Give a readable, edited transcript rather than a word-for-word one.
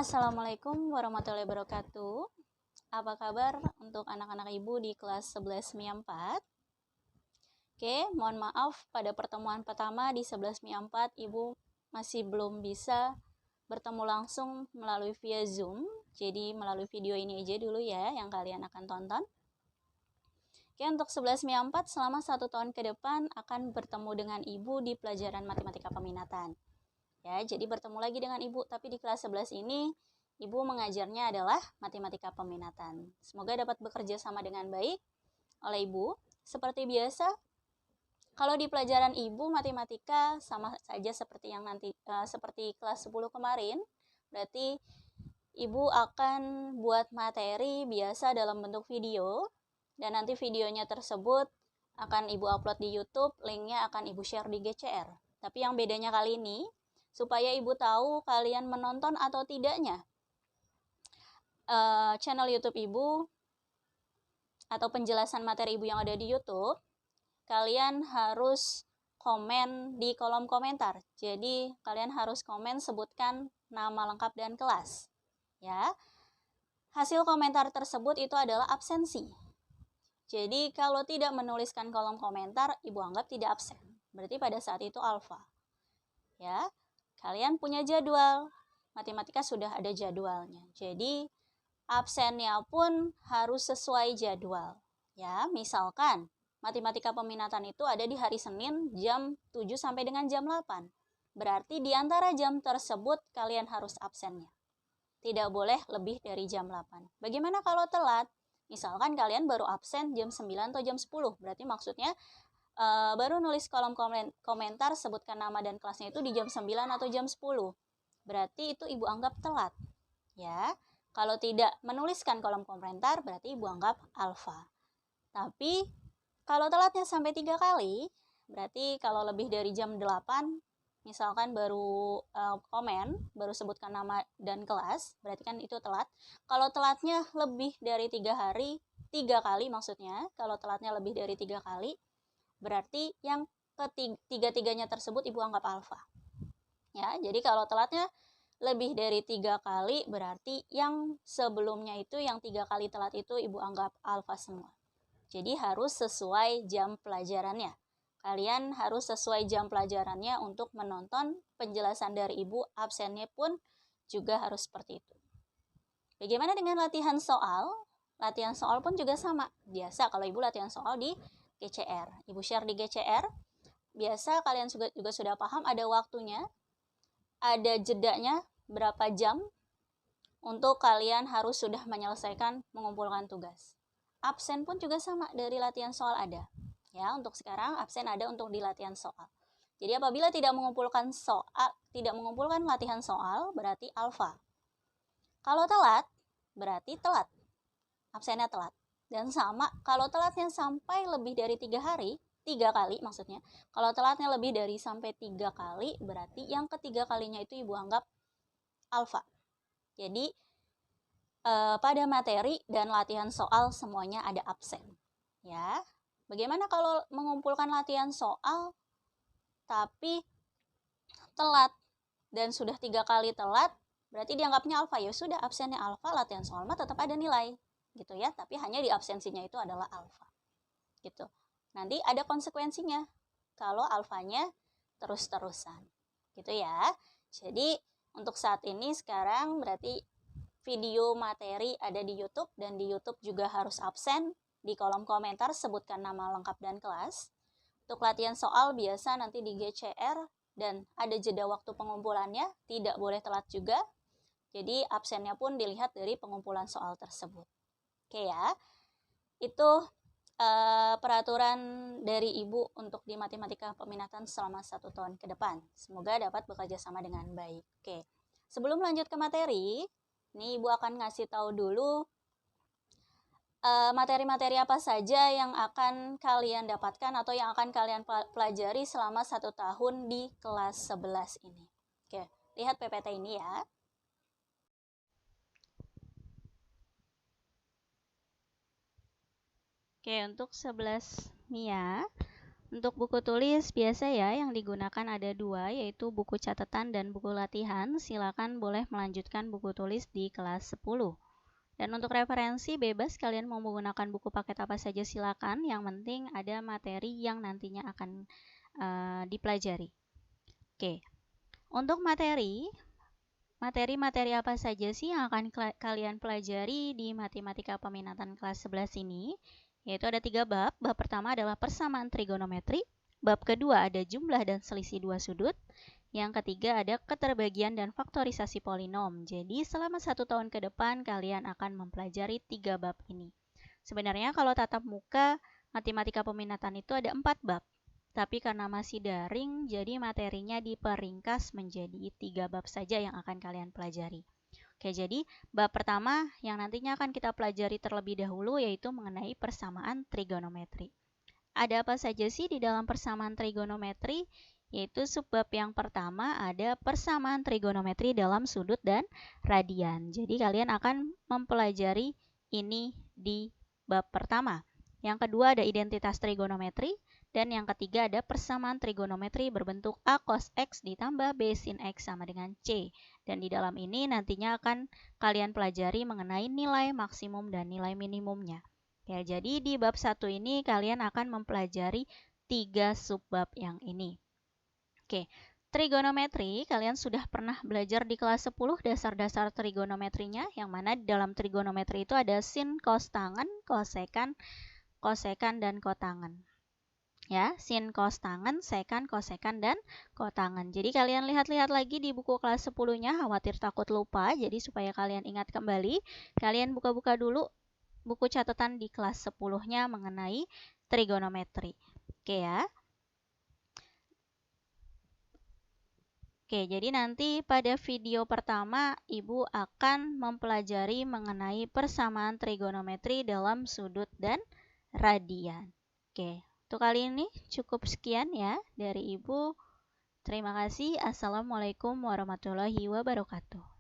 Assalamualaikum warahmatullahi wabarakatuh. Apa kabar untuk anak-anak ibu di kelas 11 MIA 4? Oke, mohon maaf pada pertemuan pertama di 11 MIA 4 ibu masih belum bisa bertemu langsung melalui via Zoom. Jadi melalui video ini aja dulu ya yang kalian akan tonton. Oke, untuk 11 MIA 4 selama 1 tahun ke depan akan bertemu dengan ibu di pelajaran matematika peminatan. Ya, jadi bertemu lagi dengan ibu, tapi di kelas 11 ini ibu mengajarnya adalah matematika peminatan. Semoga dapat bekerja sama dengan baik oleh ibu. Seperti biasa, kalau di pelajaran ibu matematika sama saja seperti yang seperti kelas 10 kemarin, berarti ibu akan buat materi biasa dalam bentuk video, dan nanti videonya tersebut akan ibu upload di YouTube, linknya akan ibu share di GCR. Tapi yang bedanya kali ini, supaya ibu tahu kalian menonton atau tidaknya channel YouTube ibu atau penjelasan materi ibu yang ada di YouTube, kalian harus komen di kolom komentar. Jadi kalian harus komen, sebutkan nama lengkap dan kelas. Ya, hasil komentar tersebut itu adalah absensi. Jadi kalau tidak menuliskan kolom komentar, ibu anggap tidak absen. Berarti pada saat itu alfa. Ya, kalian punya jadwal. Matematika sudah ada jadwalnya. Jadi absennya pun harus sesuai jadwal. Ya, misalkan matematika peminatan itu ada di hari Senin jam 7 sampai dengan jam 8. Berarti di antara jam tersebut kalian harus absennya. Tidak boleh lebih dari jam 8. Bagaimana kalau telat? Misalkan kalian baru absen jam 9 atau jam 10. Berarti maksudnya baru nulis kolom komentar, sebutkan nama dan kelasnya itu di jam 9 atau jam 10. Berarti itu ibu anggap telat. Ya, kalau tidak menuliskan kolom komentar berarti ibu anggap alfa. Tapi kalau telatnya sampai 3 kali, berarti kalau lebih dari jam 8, misalkan baru komen, baru sebutkan nama dan kelas, berarti kan itu telat. Kalau telatnya lebih dari 3 hari, 3 kali maksudnya, kalau telatnya lebih dari 3 kali, berarti yang ketiga-tiganya tersebut ibu anggap alfa. Ya, jadi kalau telatnya lebih dari 3 kali, berarti yang sebelumnya itu, yang 3 kali telat itu ibu anggap alfa semua. Jadi harus sesuai jam pelajarannya. Kalian harus sesuai jam pelajarannya untuk menonton penjelasan dari ibu. Absennya pun juga harus seperti itu. Bagaimana dengan latihan soal? Latihan soal pun juga sama. Biasa kalau ibu latihan soal di GCR. Ibu share di GCR. Biasa kalian juga sudah paham ada waktunya, ada jedanya berapa jam untuk kalian harus sudah menyelesaikan mengumpulkan tugas. Absen pun juga sama, dari latihan soal ada. Ya, untuk sekarang absen ada untuk di latihan soal. Jadi apabila tidak mengumpulkan latihan soal, berarti alfa. Kalau telat, berarti telat. Absennya telat. Dan sama, kalau telatnya sampai lebih dari 3 hari, 3 kali maksudnya. Kalau telatnya lebih dari sampai 3 kali, berarti yang ketiga kalinya itu ibu anggap alfa. Jadi pada materi dan latihan soal semuanya ada absen. Ya. Bagaimana kalau mengumpulkan latihan soal tapi telat dan sudah 3 kali telat, berarti dianggapnya alfa. Ya sudah, absennya alfa, latihan soal mah tetap ada nilai. Gitu ya, tapi hanya di absensinya itu adalah alfa. Gitu. Nanti ada konsekuensinya kalau alfanya terus-terusan. Gitu ya. Jadi untuk saat ini sekarang berarti video materi ada di YouTube, dan di YouTube juga harus absen. Di kolom komentar sebutkan nama lengkap dan kelas. Untuk latihan soal biasa nanti di GCR, dan ada jeda waktu pengumpulannya, tidak boleh telat juga. Jadi absennya pun dilihat dari pengumpulan soal tersebut. Oke ya, itu peraturan dari ibu untuk di matematika peminatan selama 1 tahun ke depan. Semoga dapat bekerja sama dengan baik. Oke, sebelum lanjut ke materi, ini ibu akan ngasih tahu dulu materi-materi apa saja yang akan kalian dapatkan atau yang akan kalian pelajari selama 1 tahun di kelas 11 ini. Oke, lihat PPT ini ya. Oke, untuk 11 MIA, Untuk buku tulis biasa ya yang digunakan ada 2, yaitu buku catatan dan buku latihan. Silakan boleh melanjutkan buku tulis di kelas 10. Dan untuk referensi bebas kalian mau menggunakan buku paket apa saja silakan. Yang penting ada materi yang nantinya akan dipelajari. Oke. Untuk materi apa saja sih yang akan kalian pelajari di matematika peminatan kelas 11 ini? Yaitu ada 3 bab. Bab pertama adalah persamaan trigonometri. Bab kedua ada jumlah dan selisih dua sudut. Yang ketiga ada keterbagian dan faktorisasi polinom. Jadi selama 1 tahun ke depan kalian akan mempelajari 3 bab ini. Sebenarnya kalau tatap muka matematika peminatan itu ada 4 bab. Tapi karena masih daring, jadi materinya diperingkas menjadi 3 bab saja yang akan kalian pelajari. Oke, jadi bab pertama yang nantinya akan kita pelajari terlebih dahulu yaitu mengenai persamaan trigonometri. Ada apa saja sih di dalam persamaan trigonometri? Yaitu subbab yang pertama ada persamaan trigonometri dalam sudut dan radian. Jadi kalian akan mempelajari ini di bab pertama. Yang kedua ada identitas trigonometri. Dan yang ketiga ada persamaan trigonometri berbentuk A cos X ditambah B sin X sama dengan C. Dan di dalam ini nantinya akan kalian pelajari mengenai nilai maksimum dan nilai minimumnya. Ya, jadi di bab 1 ini kalian akan mempelajari 3 subbab yang ini. Oke, trigonometri kalian sudah pernah belajar di kelas 10 dasar-dasar trigonometrinya, yang mana di dalam trigonometri itu ada sin, cos tangen, kosekan, dan kotangen. Ya, sin, cos tangen, sekan, kosekan, dan kotangen. Jadi kalian lihat-lihat lagi di buku kelas 10-nya, khawatir takut lupa. Jadi supaya kalian ingat kembali, kalian buka-buka dulu buku catatan di kelas 10-nya mengenai trigonometri. Oke ya. Oke, jadi nanti pada video pertama Ibu akan mempelajari mengenai persamaan trigonometri dalam sudut dan radian. Oke. Untuk kali ini cukup sekian ya dari Ibu. Terima kasih. Assalamualaikum warahmatullahi wabarakatuh.